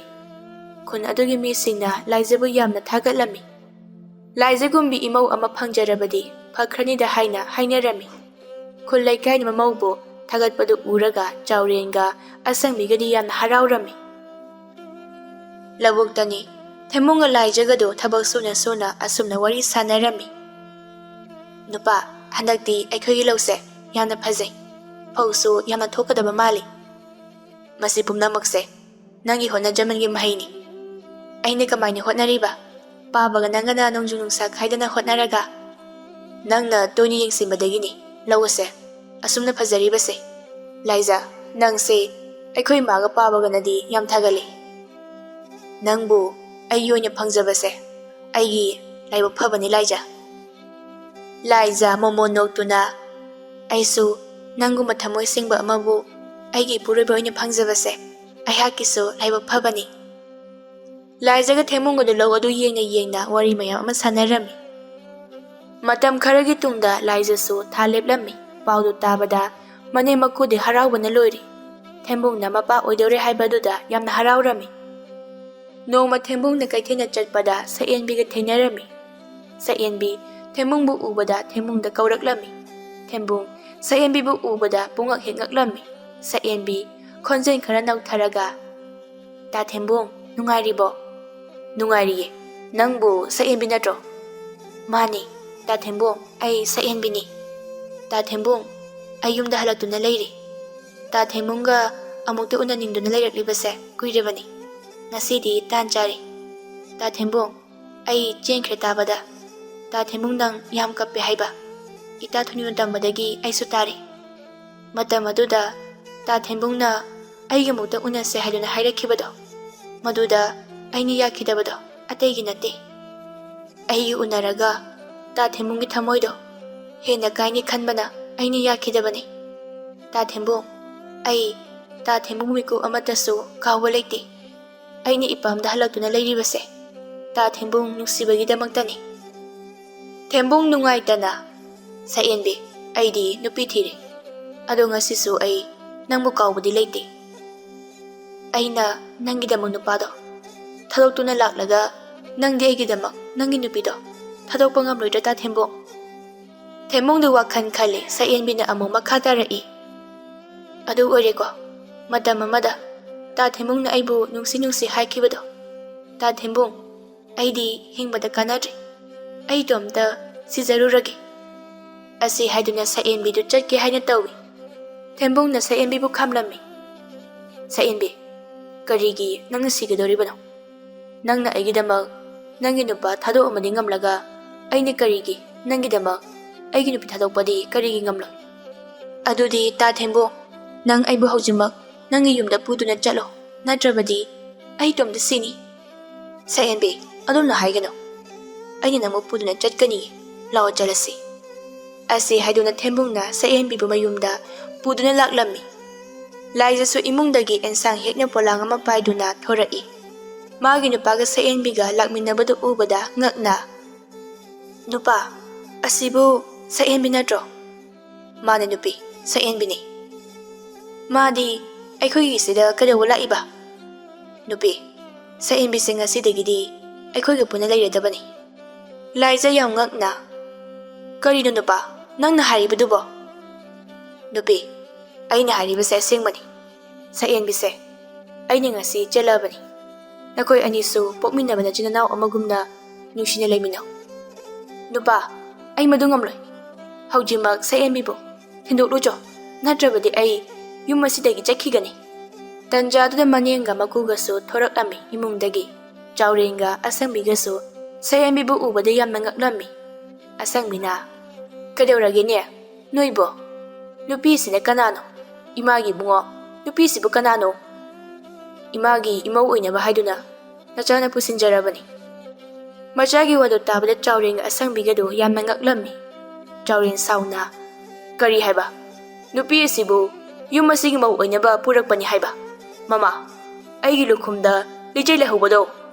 ꯈꯨꯟ ꯑꯗꯨꯒꯤ ꯃꯤꯁꯤꯡꯅ ꯂꯥꯏꯖꯕꯨ ꯌꯥꯝꯅ ꯊꯥꯒꯠꯂꯝꯃꯤ. ꯂꯥꯏꯖꯒꯨꯝꯕꯤ ꯏꯃꯧ ꯑꯃ ꯐꯪꯖꯔꯕꯗꯤ ꯐꯈ꯭ꯔꯅꯤꯗ ꯍꯥꯏꯅ ꯍꯥꯏꯅꯔꯝꯃꯤ. ꯈꯨꯜ ꯂꯩꯀꯥꯏꯅ ꯃꯃꯧꯕꯨ ꯊꯥꯒꯠꯄꯗꯨ ꯎꯔꯒ ꯆꯥꯎꯔꯦꯟꯒ ꯑꯁꯪꯕꯤꯒꯗꯤ ꯌꯥꯝꯅ ꯍꯔꯥꯎꯔꯝꯃꯤ. ꯂꯧꯕꯨꯛꯇꯅꯤ ꯊꯦꯝꯕꯨꯡꯒ ꯂꯥꯏꯖꯒꯗꯨ ꯊꯕꯛ ꯁꯨꯅ ꯁꯨꯅ ꯑꯁꯨꯝꯅ ꯋꯥꯔꯤ ꯁꯥꯟꯅꯔꯝꯃꯤ. ꯅꯨꯄꯥ, ꯍꯟꯗꯛꯇꯤ ꯑꯩꯈꯣꯏꯒꯤ ꯂꯧꯁꯦ ꯌꯥꯝꯅ ꯐꯖꯩ. ꯐꯧꯁꯨ ꯌꯥꯝꯅ ꯊꯣꯛꯀꯗꯕ ꯃꯥꯜꯂꯤ. ꯃꯁꯤ ꯄꯨꯝꯅꯃꯛꯁꯦ ꯅꯪꯒꯤ ꯍꯣꯠꯅꯖꯃꯟꯒꯤ ꯃꯍꯩꯅꯤ. ꯑꯩꯅ ꯀꯃꯥꯏꯅ ꯍꯣꯠꯅꯔꯤꯕ? ꯄꯥꯕꯒ ꯅꯪꯒꯅ ꯅꯣꯡꯖꯨ ꯅꯨꯡꯁꯥ ꯈꯥꯏꯗꯅ ꯍꯣꯠꯅꯔꯒ ꯅꯪꯅ ꯇꯣꯏꯅ ꯌꯦꯡꯁꯤꯟꯕꯗꯒꯤꯅꯤ ꯂꯧ ꯑꯁꯦ ꯑꯁꯨꯝꯅ ꯐꯖꯔꯤꯕꯁꯦ. ꯂꯥꯏꯖ, ꯅꯪꯁꯦ ꯑꯩꯈꯣꯏ ꯃꯥꯒ ꯄꯥꯕꯒꯅꯗꯤ ꯌꯥꯝ ꯊꯥꯒꯠꯂꯤ. ꯅꯪꯕꯨ ꯑꯩꯒꯤ ꯑꯣꯏꯅ ꯐꯪꯖꯕꯁꯦ ꯑꯩꯒꯤ ꯂꯥꯏꯕꯛ ꯐꯕꯅꯤ ꯂꯥꯏꯖ. ꯂꯥꯏꯖ ꯃꯣꯃꯣꯟ ꯅꯣꯛꯇꯨꯅ, ꯑꯩꯁꯨ ꯅꯪꯒꯨꯝꯕ ꯊꯃꯣꯏ ꯁꯦꯡꯕ ꯑꯃꯕꯨ ꯑꯩꯒꯤ ꯏꯄꯨꯔꯣꯏꯕ ꯑꯣꯏꯅ ꯐꯪꯖꯕꯁꯦ ꯑꯩꯍꯥꯛꯀꯤꯁꯨ ꯂꯥꯏꯕꯛ ꯐꯕꯅꯤ. ꯂꯥꯏꯖꯒ ꯊꯦꯝꯕꯨꯡꯒꯗꯨ ꯂꯧ ꯑꯗꯨ ꯌꯦꯡꯅ ꯌꯦꯡꯅ ꯋꯥꯔꯤ ꯃꯌꯥꯝ ꯑꯃ ꯁꯥꯟꯅꯔꯝꯃꯤ. ꯃꯇꯝ ꯈꯔꯒꯤ ꯇꯨꯡꯗ ꯂꯥꯏꯖꯁꯨ ꯊꯥ ꯂꯦꯞꯂꯝꯃꯤ. ꯄꯥꯎꯗꯨ ꯇꯥꯕꯗ ꯃꯅꯦꯝ ꯃꯀꯨꯗꯤ ꯍꯔꯥꯎꯕꯅ ꯂꯣꯏꯔꯤ. ꯊꯦꯝꯕꯨꯡꯅ ꯃꯄꯥ ꯑꯣꯏꯗꯧꯔꯦ ꯍꯥꯏꯕꯗꯨꯗ ꯌꯥꯝꯅ ꯍꯔꯥꯎꯔꯝꯃꯤ. ꯅꯣꯡꯃ ꯊꯦꯝꯕꯨꯡꯅ ꯀꯩꯊꯦꯜꯗ ꯆꯠꯄꯗ ꯁꯛꯌꯦꯟꯕꯤꯒ ꯊꯦꯡꯅꯔꯝꯃꯤ. ꯁꯛꯌꯦꯟꯕꯤ ꯊꯦꯝꯕꯨꯡꯕꯨ ꯎꯕꯗ ꯊꯦꯝꯕꯨꯡꯗ ꯀꯧꯔꯛꯂꯝꯃꯤ. ꯊꯦꯝꯕꯨꯡ ꯁꯛꯌꯦꯟꯕꯤꯕꯨ ꯎꯕꯗ ꯄꯨꯡꯉꯛ ꯍꯦꯛ ꯉꯛꯂꯝꯃꯤ. ꯁꯛꯌꯦꯟꯕꯤ ꯈꯣꯟꯖꯦꯜ ꯈꯔ ꯅꯧꯊꯔꯒ, ꯇꯥ ꯊꯦꯝꯕꯨꯡ, ꯅꯨꯡꯉꯥꯏꯔꯤꯕꯣ? ꯅꯨꯡꯉꯥꯏꯔꯤꯌꯦ. ꯅꯪꯕꯨ ꯁꯛꯌꯦꯟꯕꯤ ꯅꯠꯇ꯭ꯔꯣ? ꯃꯥꯅꯤ, ꯇꯥ ꯊꯦꯝꯕꯨꯡ, ꯑꯩ ꯁꯛꯌꯦꯟꯕꯤꯅꯤ. ꯇꯥ ꯊꯦꯝꯕꯨꯡ, ꯑꯩ ꯌꯨꯝꯗ ꯍꯜꯂꯛꯇꯨꯅ ꯂꯩꯔꯤ. ꯇꯥ ꯊꯦꯝꯕꯨꯡꯒ ꯑꯃꯨꯛꯇ ꯎꯅꯅꯤꯡꯗꯨꯅ ꯂꯩꯔꯛꯂꯤꯕꯁꯦ ꯀꯨꯏꯔꯕꯅꯤ. ꯉꯁꯤꯗꯤ ꯇꯥꯟ ꯆꯥꯔꯤ. ꯇꯥ ꯊꯦꯝꯕꯨꯡ, ꯑꯩ ꯆꯦꯟꯈ꯭ꯔꯦ ꯇꯥꯕꯗ. ꯇꯥ ꯊꯦꯝꯕꯨꯡ ꯅꯪ ꯌꯥꯝ ꯀꯞꯄꯦ ꯍꯥꯏꯕ ꯏꯇꯥ ꯊꯨꯅꯤꯅ ꯇꯝꯕꯗꯒꯤ ꯑꯩꯁꯨ ꯇꯥꯔꯤ. ꯃꯇꯝ ꯑꯗꯨꯗ ꯇꯥ ꯊꯦꯝꯕꯨꯡꯅ ꯑꯩꯒ ꯑꯃꯨꯛꯇ ꯎꯅꯁꯦ ꯍꯥꯏꯗꯨꯅ ꯍꯥꯏꯔꯛꯈꯤꯕꯗꯣ, ꯃꯗꯨꯗ ꯑꯩꯅ ꯌꯥꯈꯤꯗꯕꯗꯣ ꯑꯇꯩꯒꯤ ꯅꯠꯇꯦ. ꯑꯩꯒꯤ ꯎꯅꯔꯒ ꯇꯥ ꯊꯦꯝꯕꯨꯡꯒꯤ ꯊꯃꯣꯏꯗꯣ ꯍꯦꯟꯅ ꯀꯥꯏꯅꯤ ꯈꯟꯕꯅ ꯑꯩꯅ ꯌꯥꯈꯤꯗꯕꯅꯤ. ꯇꯥ ꯊꯦꯝꯕꯨꯡ, ꯑꯩ ꯇꯥ ꯊꯦꯝꯕꯨꯡ ꯃꯤꯀꯨꯞ ꯑꯃꯠꯇꯁꯨ ꯀꯥꯎꯕ ꯂꯩꯇꯦ. ꯑꯩꯅ ꯏꯄꯥꯝꯗ ꯍꯜꯂꯛꯇꯨꯅ ꯂꯩꯔꯤꯕꯁꯦ ꯇꯥ ꯊꯦꯝꯕꯨꯡ ꯅꯨꯡꯁꯤꯕꯒꯤꯗꯃꯛꯇꯅꯤ. ꯊꯦꯝꯕꯨꯡ ꯅꯨꯡꯉꯥꯏꯇꯅ, ꯁꯛꯌꯦꯟꯕꯤ, ꯑꯩꯗꯤ ꯅꯨꯄꯤ ꯊꯤꯔꯦ. ꯑꯗꯣ ꯉꯁꯤꯁꯨ ꯑꯩ ꯅꯪꯕꯨ ꯀꯥꯎꯕꯗꯤ ꯂꯩꯇꯦ. ꯑꯩꯅ ꯅꯪꯒꯤꯗꯃꯛ ꯅꯨꯄꯥꯗꯣ ꯊꯥꯗꯣꯛꯇꯨꯅ ꯂꯥꯛꯂꯒ ꯅꯪꯗꯤ ꯑꯩꯒꯤꯗꯃꯛ ꯅꯪꯒꯤ ꯅꯨꯄꯤꯗꯣ ꯊꯥꯗꯣꯛꯄ ꯉꯝꯂꯣꯏꯗ꯭ꯔꯥ ꯇꯥ ꯊꯦꯝꯕꯨꯡ? Thembungdu wakan khali Sayenbina amuk makha taraki. Adu oireko. Matam amada ta Thembungna aibu nungsi haikibado. Ta Thembung, aidi hingbada kanadri. Ai tomta sizaruragi. Asi haiduna Sayenbidu chatke haina tawi. Thembungna Sayenbibu khamlami. Sayenbi, karigi nangna sigadoribano. Nangna aigidamak nangi nupa thado amadi ngamlaga aina karigi nangidamak aigi nupi thadokpadi karigi ngamlo. Adudi ta Thembung, nang aibu haujimak nangi yumda puduna chalo natrabadi ai tomda sini. Sayenbi, adumna haigano. Aina namu puduna chatkani lao jalasi. Asi haiduna Thembungna Sayenbibu mayumda puduna laklami. Laijasu imungdagi ensang hekna polang ama paiduna thorai. Magi nupaga Sayenbiga lakminabadu ubada ngakna. Nupa, asibu Sayenbi natro. Mane nupi, Sayenbini. Madi, aikhoigi sida kadawa laiba. Nupi, Sayenbi singa sidagidi aikhoiga puna lairadabani. Laija yam ngakna. Karino nupa, nangna haribadubo. Nupi, aina haribase asingmani. Sayenbise, aina ngasi jalabani. Nakoi anisu pokminabana jinanaw amagumna nungsina laiminaw. Nupa, ay madungamloy. Haujimak Sayenbibo, hinduklujo, natrabadi ay yumasidagi jakhigani. Tanjaduda manyenga makugasu thoraklami imungdagi. Chaurenga asangbigasu Sayenbibu ubada yamna ngaklami. Asangbina, kadawragine, noibo, nupisine kanano, imagi bungo, nupisibu kanano. Imagi imaw oinaba haiduna nachana pusinjarabani. Machagi wado tabada Chaurenga asangbigado yamna ngaklami. Chauren sauna, kari haiba, nupi asibu yumasigi maw oinaba purakpani haiba. Mama, aigi lukhumda lijay lahubado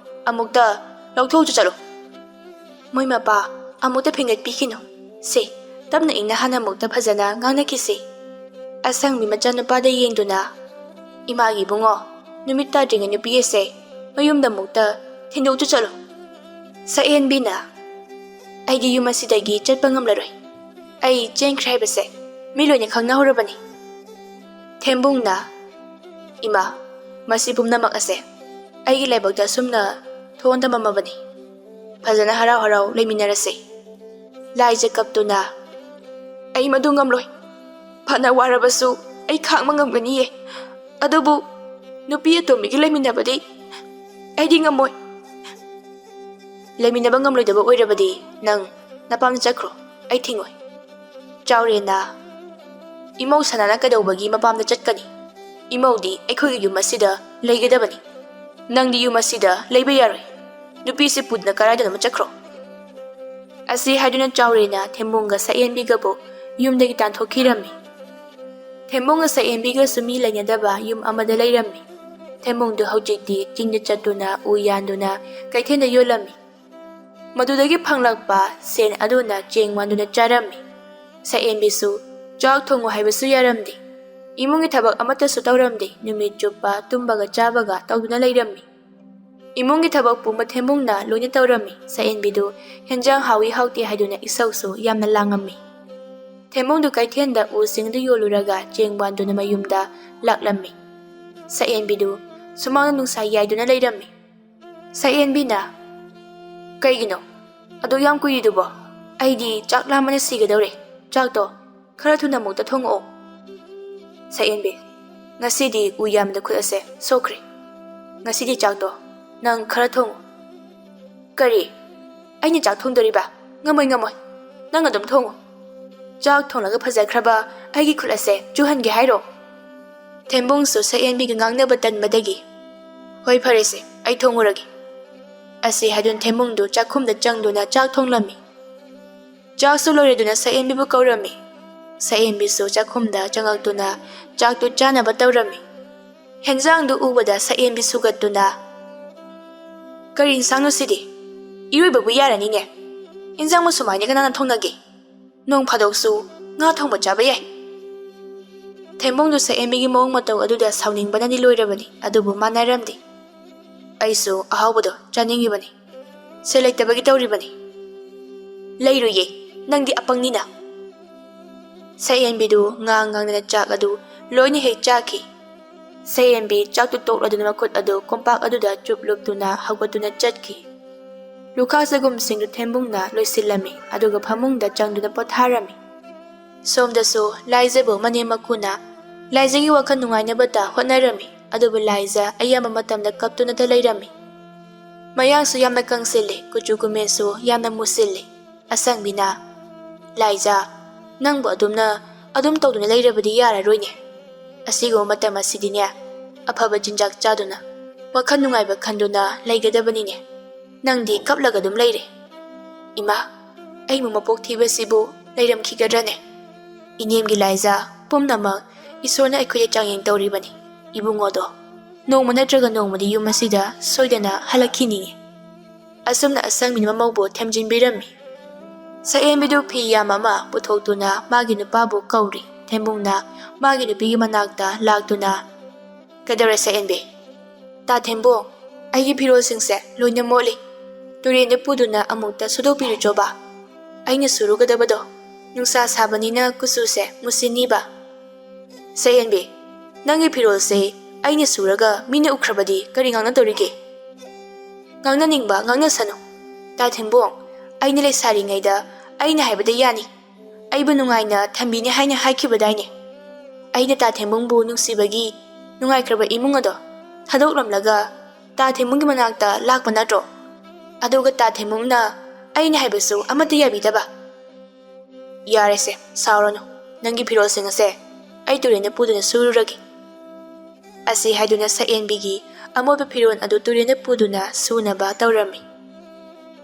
amukta lauthochu chalo. Moi mapa amukta phingat pikino. Se, tabna ingna hana mukta phajana ngangnakisi. Asangbi machanupada yengduna, imagi bungo, numit tadringa nupi ase mayumda mukta thindokchu chalo. Sayenbina, aigi yumasidagi chatpa ngamlaroi. Ai chengkhrai base miloina khangna horabani. Thembungna, ima, masi pumnamak ase aigi laibakta sumna thonda mamabani. Phajana harau leiminarase. Laija kaptuna, ai madu ngamloi. Phana warabasu ai khangma ngamganiye. Adubu nupi atomigi leiminabadi aidi ngamoi. Leiminaba ngamloidaba oirabadi nang napamna chakro ai thingoi. Chaurena, imau sanana kadawbagi mapamna chatkani. Imaudi aikhoigi yumasida leigadabani. Nangdi yumasida leiba yaroi. Nupisi pudna karaidana machakro. Asi haiduna Chaurena Thembunga Sayenbigabu yumdagi tanthokirami. Thembunga Sayenbiga sumi lainadaba yum amada leirami. Thembungdu haujikdi chingda chatuna uyanduna kaithenda yolami. Madudagi phanglakpa sen aduna chengwanduna charami. Sayenbisu chak thongo haibasu yaramdi. Imungi thabak amatasu tauramdi numit chuppa tumbaga chabaga tawduna leirammi. Imungi thabak puma Thembungna loina taurammi. Sayenbidu henjang hawi hauti haiduna isausu yamna langammi. Thembungdu kaithenda usingdu yoluraga chengwanduna mayumda laklammi. Sayenbidu sumangna nungsa yaiduna leirammi. Sayenbina, kaigino adu yam kuyidubo aidi chaklamana sigadore. Chakto khara thuna mukta thongo. Sayenbi, ngasidi uyamda khulase sokre. Ngasidi chakto nang khara thongo. Kari, aina chak thongdoriba ngamoi nang adum thongo. Chak thonglaga phajakraba aigi khulase chuhange hairo. Thembungsu Sayenbiga ngangnaba tanbadagi. Hoi pharese ai thonguragi. Asi hadun Thembungdu chakhumda changduna chak thonglami. Chaksu loreduna Sayenbibu kaurami. Sayenbisu chakhumda changaktuna chaktu chanaba taurami. Henjangdu ubada Sayenbi sugatuna. Kari insangno sidi? Iroibabu yaranine. Injangmu sumaina kanana thongnagi. Nong phadoksu nga thongba chaba yai. Thembungdu Sayenbigi mawng mataw aduda sawningbanani loirabani adubu manaramdi. Aisu ahawbado chaningibani. Selaitabagi tauribani. Leiruye, nangdi apangnina. ꯁꯛꯌꯦꯟꯕꯤꯗꯨ ꯉꯥꯡꯗꯅ ꯆꯥꯛ ꯑꯗꯨ ꯂꯣꯏꯅ ꯍꯦꯛ ꯆꯥꯈꯤ꯫ ꯁꯛꯌꯦꯟꯕꯤ ꯆꯥꯛꯇꯨ ꯇꯣꯛꯂꯗꯨꯅ ꯃꯈꯨꯠ ꯑꯗꯨ ꯀꯣꯝꯄꯥꯛ ꯑꯗꯨꯗ ꯆꯨꯞꯂꯨꯞꯇꯨꯅ ꯍꯧꯒꯠꯇꯨꯅ ꯆꯠꯈꯤ꯫ ꯂꯨꯈꯥ ꯆꯒꯨꯝꯁꯤꯡꯗꯨ ꯊꯦꯝꯕꯨꯡꯅ ꯂꯣꯏꯁꯤꯜꯂꯝꯃꯤ ꯑꯗꯨꯒ ꯐꯃꯨꯡꯗ ꯆꯪꯗꯨꯅ ꯄꯣꯊꯥꯔꯝꯃꯤ꯫ ꯁꯣꯝꯗꯁꯨ ꯂꯥꯏꯖꯕꯨ ꯃꯅꯦꯝ ꯃꯀꯨꯅ ꯂꯥꯏꯖꯒꯤ ꯋꯥꯈꯜ ꯅꯨꯡꯉꯥꯏꯅꯕꯇ ꯍꯣꯠꯅꯔꯝꯃꯤ, ꯑꯗꯨꯕꯨ ꯂꯥꯏꯖ ꯑꯌꯥꯝꯕ ꯃꯇꯝꯗ ꯀꯞꯇꯨꯅꯇ ꯂꯩꯔꯝꯃꯤ꯫ ꯃꯌꯥꯡꯁꯨ ꯌꯥꯝꯅ ꯀꯪꯁꯤꯜꯂꯤ, ꯀꯨꯆꯨ ꯀꯨꯃꯦꯟꯁꯨ ꯌꯥꯝꯅ ꯃꯨꯁꯤꯜꯂꯤ꯫ ꯑꯁꯪꯕꯤꯅ "ꯂꯥꯏꯖ, ꯅꯪꯕꯨ ꯑꯗꯨꯝ ꯇꯧꯗꯨꯅ ꯂꯩꯔꯕꯗꯤ ꯌꯥꯔꯔꯣꯏꯅꯦ꯫ ꯑꯁꯤꯒꯨꯝꯕ ꯃꯇꯝ ꯑꯁꯤꯗꯤꯅꯦ, ꯑꯐꯕ ꯆꯤꯟꯖꯥꯛ ꯆꯥꯗꯨꯅ ꯋꯥꯈꯜ ꯅꯨꯡꯉꯥꯏꯕ ꯈꯟꯗꯨꯅ ꯂꯩꯒꯗꯕꯅꯤꯅꯦ꯫ ꯅꯪꯗꯤ ꯀꯞꯂꯒ ꯑꯗꯨꯝ ꯂꯩꯔꯦ꯫ ꯏꯃꯥ, ꯑꯩꯕꯨ ꯃꯄꯣꯛ ꯊꯤꯕꯁꯤꯕꯨ ꯂꯩꯔꯝꯈꯤꯒꯗ꯭ꯔꯅꯦ? ꯏꯅꯦꯝꯒꯤ ꯂꯥꯏꯖ, ꯄꯨꯝꯅꯃꯛ ꯏꯁꯣꯔꯅ ꯑꯩꯈꯣꯏꯗ ꯆꯥꯡꯌꯦꯡ ꯇꯧꯔꯤꯕꯅꯤ꯫ ꯏꯕꯨꯡꯉꯣꯗꯣ ꯅꯣꯡꯃ ꯅꯠꯇ꯭ꯔꯒ ꯅꯣꯡꯃꯗꯤ ꯌꯨꯝ ꯑꯁꯤꯗ ꯁꯣꯏꯗꯅ ꯍꯜꯂꯛꯈꯤꯅꯤꯡꯉꯤ." ꯑꯁꯨꯝꯅ ꯑꯁꯪꯕꯤꯅ ꯃꯃꯧꯕꯨ ꯊꯦꯝꯖꯤꯟꯕꯤꯔꯝꯃꯤ꯫ ꯁꯛꯌꯦꯟꯕꯤꯗꯨ ꯐꯤ ꯌꯥꯝ ꯑꯃ ꯄꯨꯊꯣꯛꯇꯨꯅ ꯃꯥꯒꯤ ꯅꯨꯄꯥꯕꯨ ꯀꯧꯔꯤ꯫ ꯊꯦꯝꯕꯨꯡꯅ ꯃꯥꯒꯤ ꯅꯨꯄꯤꯒꯤ ꯃꯅꯥꯛꯇ ꯂꯥꯛꯇꯨꯅ "ꯀꯩꯗꯧꯔꯦ ꯁꯛꯌꯦꯟꯕꯤ?" "ꯇꯥ ꯊꯦꯝꯕꯨꯡ, ꯑꯩꯒꯤ ꯐꯤꯔꯣꯜꯁꯤꯡꯁꯦ ꯂꯣꯏꯅ ꯃꯣꯠꯂꯤ. ꯇꯨꯔꯦꯟꯗ ꯄꯨꯗꯨꯅ ꯑꯃꯨꯛꯇ ꯁꯨꯗꯣꯛꯄꯤꯔꯨꯆꯣꯕ. ꯑꯩꯅ ꯁꯨꯔꯨꯒꯗꯕꯗꯣ ꯅꯨꯡꯁꯥ ꯁꯥꯕꯅꯤꯅ ꯀꯨꯆꯨꯁꯦ ꯃꯨꯁꯤꯟꯅꯤꯕ." "ꯁꯛꯌꯦꯟꯕꯤ, ꯅꯪꯒꯤ ꯐꯤꯔꯣꯜꯁꯦ ꯑꯩꯅ ꯁꯨꯔꯒ ꯃꯤꯅ ꯎꯈ꯭ꯔꯕꯗꯤ ꯀꯔꯤ ꯉꯥꯡꯅꯗꯧꯔꯤꯒꯦ?" "ꯉꯥꯡꯅꯅꯤꯡꯕ ꯉꯥꯡꯅꯁꯅꯨ. ꯇꯥ ꯊꯦꯝꯕꯨꯡ, ꯑꯩꯅ ꯂꯩꯁꯥꯔꯤꯉꯩꯗ ꯑꯩꯅ ꯍꯥꯏꯕꯗ ꯌꯥꯅꯤ. ꯑꯩꯕꯨ ꯅꯨꯡꯉꯥꯏꯅ ꯊꯝꯕꯤꯅꯤ ꯍꯥꯏꯅ ꯍꯥꯏꯈꯤꯕꯗꯥꯏꯅꯦ. ꯑꯩꯅ ꯇꯥ ꯊꯦꯝꯕꯨꯡꯕꯨ ꯅꯨꯡꯁꯤꯕꯒꯤ ꯅꯨꯡꯉꯥꯏꯈ꯭ꯔꯕ ꯏꯃꯨꯡ ꯑꯗꯣ ꯊꯥꯗꯣꯛꯂꯝꯂꯒ ꯇꯥ ꯊꯦꯝꯕꯨꯡꯒꯤ ꯃꯅꯥꯛꯇ ꯂꯥꯛꯄ ꯅꯠꯇ꯭ꯔꯣ? ꯑꯗꯨꯒ ꯇꯥ ꯊꯦꯝꯕꯨꯡꯅ ꯑꯩꯅ ꯍꯥꯏꯕꯁꯨ ꯑꯃꯠꯇ ꯌꯥꯕꯤꯗꯕ." "ꯌꯥꯔꯦꯁꯦ, ꯁꯥꯎꯔꯅꯨ. ꯅꯪꯒꯤ ꯐꯤꯔꯣꯜꯁꯤꯡ ꯑꯁꯦ ꯑꯩ ꯇꯨꯔꯦꯟꯗ ꯄꯨꯗꯨꯅ ꯁꯨꯔꯨꯔꯒꯦ." ꯑꯁꯤ ꯍꯥꯏꯗꯨꯅ ꯁꯛꯌꯦꯟꯕꯤꯒꯤ ꯑꯃꯣꯠꯄ ꯐꯤꯔꯣꯜ ꯑꯗꯨ ꯇꯨꯔꯦꯟꯗ ꯄꯨꯗꯨꯅ ꯁꯨꯅꯕ ꯇꯧꯔꯝꯃꯤ꯫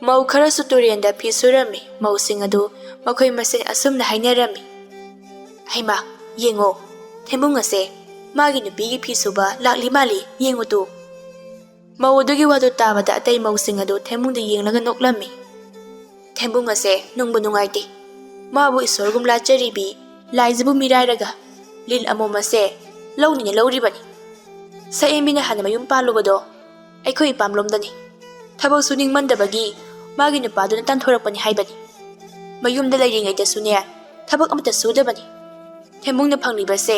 ꯃꯧ ꯈꯔꯁꯨ ꯇꯨꯔꯦꯟꯗ ꯐꯤ ꯁꯨꯔꯝꯃꯤ꯫ ꯃꯧꯁꯤꯡ ꯑꯗꯨ ꯃꯈꯣꯏ ꯃꯁꯦꯟ ꯑꯁꯨꯝꯅ ꯍꯥꯏꯅꯔꯝꯃꯤ꯫ "ꯍꯩꯃꯥ, ꯌꯦꯡꯉꯣ, ꯊꯦꯝꯕꯨꯡ ꯑꯁꯦ ꯃꯥꯒꯤ ꯅꯨꯄꯤꯒꯤ ꯐꯤ ꯁꯨꯕ ꯂꯥꯛꯂꯤ ꯃꯥꯜꯂꯤ, ꯌꯦꯡꯉꯨꯇꯨ." ꯃꯧ ꯑꯗꯨꯒꯤ ꯋꯥꯗꯨ ꯇꯥꯕꯗ ꯑꯇꯩ ꯃꯧꯁꯤꯡ ꯑꯗꯨ ꯊꯦꯝꯕꯨꯡꯗ ꯌꯦꯡꯂꯒ ꯅꯣꯛꯂꯝꯃꯤ꯫ "ꯊꯦꯝꯕꯨꯡ ꯑꯁꯦ ꯅꯨꯡꯕꯨ ꯅꯨꯡꯉꯥꯏꯇꯦ. ꯃꯥꯕꯨ ꯏꯁꯣꯔꯒꯨꯝ ꯂꯥꯠꯆꯔꯤꯕꯤ ꯂꯥꯏꯖꯕꯨ ꯃꯤꯔꯥꯏꯔꯒ ꯂꯤꯟ ꯑꯃꯣꯝ ꯑꯁꯦ ꯂꯧꯅꯤꯅ ꯂꯧꯔꯤꯕꯅꯤ꯫ ꯁꯛꯌꯦꯟꯕꯤꯅ ꯍꯥꯟꯅ ꯃꯌꯨꯝ ꯄꯥꯜꯂꯨꯕꯗꯣ ꯑꯩꯈꯣꯏ ꯏꯄꯥꯝꯂꯣꯝꯗꯅꯤ. ꯊꯕꯛ ꯁꯨꯅꯤꯡꯃꯟꯗꯕꯒꯤ ꯃꯥꯒꯤ ꯅꯨꯄꯥꯗꯨꯅ ꯇꯥꯟꯊꯣꯔꯛꯄꯅꯤ ꯍꯥꯏꯕꯅꯤ. ꯃꯌꯨꯝꯗ ꯂꯩꯔꯤꯉꯩꯗꯁꯨꯅꯦ ꯊꯕꯛ ꯑꯃꯠꯇ ꯁꯨꯗꯕꯅꯤ. ꯊꯦꯝꯕꯨꯡꯅ ꯐꯪꯂꯤꯕꯁꯦ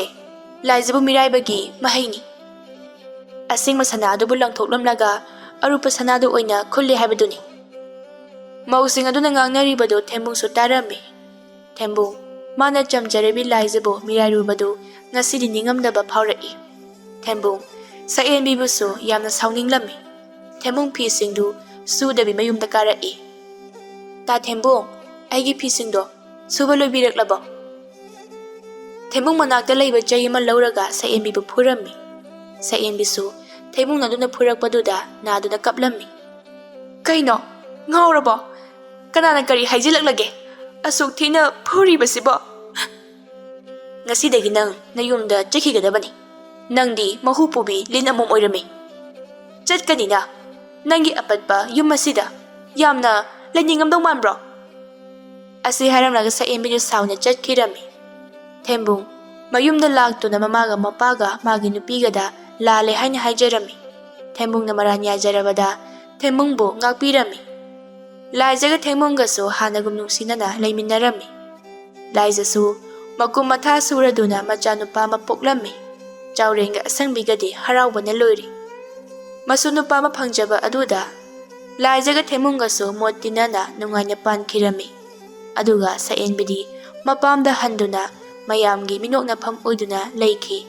ꯂꯥꯏꯖꯕꯨ ꯃꯤꯔꯥꯏꯕꯒꯤ ꯃꯍꯩꯅꯤ. ꯑꯁꯦꯡꯕ ꯁꯅꯥ ꯑꯗꯨꯕꯨ ꯂꯪꯊꯣꯛꯂꯝꯂꯒ ꯑꯔꯨꯞꯄ ꯁꯅꯥꯗꯨ ꯑꯣꯏꯅ ꯈꯨꯜꯂꯦ ꯍꯥꯏꯕꯗꯨꯅꯤ." ꯃꯧꯁꯤꯡ ꯑꯗꯨꯅ ꯉꯥꯡꯅꯔꯤꯕꯗꯨ ꯊꯦꯝꯕꯨꯡꯁꯨ ꯇꯥꯔꯝꯃꯤ꯫ ꯊꯦꯝꯕꯨꯡ, ꯃꯥꯅ ꯆꯝꯖꯔꯕꯤ ꯂꯥꯏꯖꯕꯨ ꯃꯤꯔꯥꯏꯔꯨꯕꯗꯨ ꯉꯁꯤꯗꯤ ꯅꯤꯡꯉꯝꯗꯕ ꯐꯥꯎꯔꯛꯏ꯫ ꯊꯦꯝꯕꯨꯡ, ꯁꯛꯌꯦꯟꯕꯤꯕꯨꯁꯨ ꯌꯥꯝꯅ ꯁꯥꯎꯅꯤꯡꯂꯝꯃꯤ꯫ ꯊꯦꯝꯕꯨꯡ ꯐꯤꯁꯤꯡꯗꯨ ꯁꯨꯗꯕꯤ ꯃꯌꯨꯝꯗ ꯀꯥꯔꯛꯏ꯫ "ꯇꯥ ꯊꯦꯝꯕꯨꯡ, ꯑꯩꯒꯤ ꯐꯤꯁꯤꯡꯗꯣ ꯁꯨꯕ ꯂꯣꯏꯕꯤꯔꯛꯂꯕꯣ?" ꯊꯦꯝꯕꯨꯡ ꯃꯅꯥꯛꯇ ꯂꯩꯕ ꯆꯩ ꯑꯃ ꯂꯧꯔꯒ ꯁꯛꯌꯦꯟꯕꯤꯕꯨ ꯐꯨꯔꯝꯃꯤ꯫ ꯁꯛꯌꯦꯟꯕꯤꯁꯨ ꯊꯦꯝꯕꯨꯡ ꯑꯗꯨꯅ ꯐꯨꯔꯛꯄꯗꯨꯗ ꯅꯥꯗꯨꯅ ꯀꯞꯂꯝꯃꯤ꯫ "ꯀꯩꯅꯣ, ꯉꯥꯎꯔꯕꯣ? ꯀꯅꯥꯅ ꯀꯔꯤ ꯍꯥꯏꯖꯤꯜꯂꯛꯂꯒꯦ? ꯑꯁꯨꯛ ꯊꯤꯅ ꯐꯨꯔꯤꯕꯁꯤꯕꯣ? ꯉꯁꯤꯗꯒꯤ ꯅꯪ ꯅꯌꯨꯝꯗ ꯆꯠꯈꯤꯒꯗꯕꯅꯤ. ꯅꯪꯗꯤ ꯃꯍꯨ ꯄꯨꯕꯤ ꯂꯤꯟ ꯑꯃꯣꯝ ꯑꯣꯏꯔꯝꯃꯤ. ꯆꯠꯀꯅꯤꯅ ꯅꯪꯒꯤ ꯑꯄꯠꯄ ꯌꯨꯝ ꯑꯁꯤꯗ ꯌꯥꯝꯅ ꯂꯩꯅꯤꯡꯉꯝꯗꯧ ꯃꯥꯟꯕ꯭ꯔꯣ?" ꯑꯁꯤ ꯍꯥꯏꯔꯝꯂꯒ ꯁꯛꯌꯦꯟꯕꯤꯗꯨ ꯁꯥꯎꯅ ꯆꯠꯈꯤꯔꯝꯃꯤ꯫ ꯊꯦꯝꯕꯨꯡ ꯃꯌꯨꯝꯗ ꯂꯥꯛꯇꯨꯅ ꯃꯃꯥꯒ ꯃꯄꯥꯒ ꯃꯥꯒꯤ ꯅꯨꯄꯤꯒꯗ ꯂꯥꯜꯂꯦ ꯍꯥꯏꯅ ꯍꯥꯏꯖꯔꯝꯃꯤ꯫ ꯊꯦꯝꯕꯨꯡꯅ ꯃꯔꯥꯟ ꯌꯥꯖꯔꯕꯗ ꯊꯦꯝꯕꯨꯡꯕꯨ ꯉꯥꯛꯄꯤꯔꯝꯃꯤ꯫ ꯂꯥꯏꯖꯒ ꯊꯦꯝꯕꯨꯡꯒꯁꯨ ꯍꯥꯟꯅꯒꯨꯝ ꯅꯨꯡꯁꯤꯅꯅ ꯂꯩꯃꯤꯟꯅꯔꯝꯃꯤ꯫ ꯂꯥꯏꯖꯁꯨ ꯃꯀꯨꯝ ꯃꯊꯥ ꯁꯨꯔꯗꯨꯅ ꯃꯆꯥꯅꯨꯄꯥ ꯑꯃ ꯄꯣꯛꯂꯝꯃꯤ꯫ ꯆꯥꯎꯔꯦꯟꯒ ꯑꯁꯪꯕꯤꯒꯗꯤ ꯍꯔꯥꯎꯕꯅ ꯂꯣꯏꯔꯤ꯫ ꯃꯁꯨ ꯅꯨꯄꯥ ꯑꯃ ꯐꯪꯖꯕ ꯑꯗꯨꯗ ꯂꯥꯏꯖꯒ ꯊꯦꯝꯕꯨꯡꯒꯁꯨ ꯃꯣꯠ ꯇꯤꯟꯅꯅ ꯅꯨꯡꯉꯥꯏꯅ ꯄꯥꯟꯈꯤꯔꯝꯃꯤ꯫ ꯑꯗꯨꯒ ꯁꯛꯌꯦꯟꯕꯤꯗꯤ ꯃꯄꯥꯝꯗ ꯍꯟꯗꯨꯅ ꯃꯌꯥꯝꯒꯤ ꯃꯤꯅꯣꯛꯅꯐꯝ ꯑꯣꯏꯗꯨꯅ ꯂꯩꯈꯤ꯫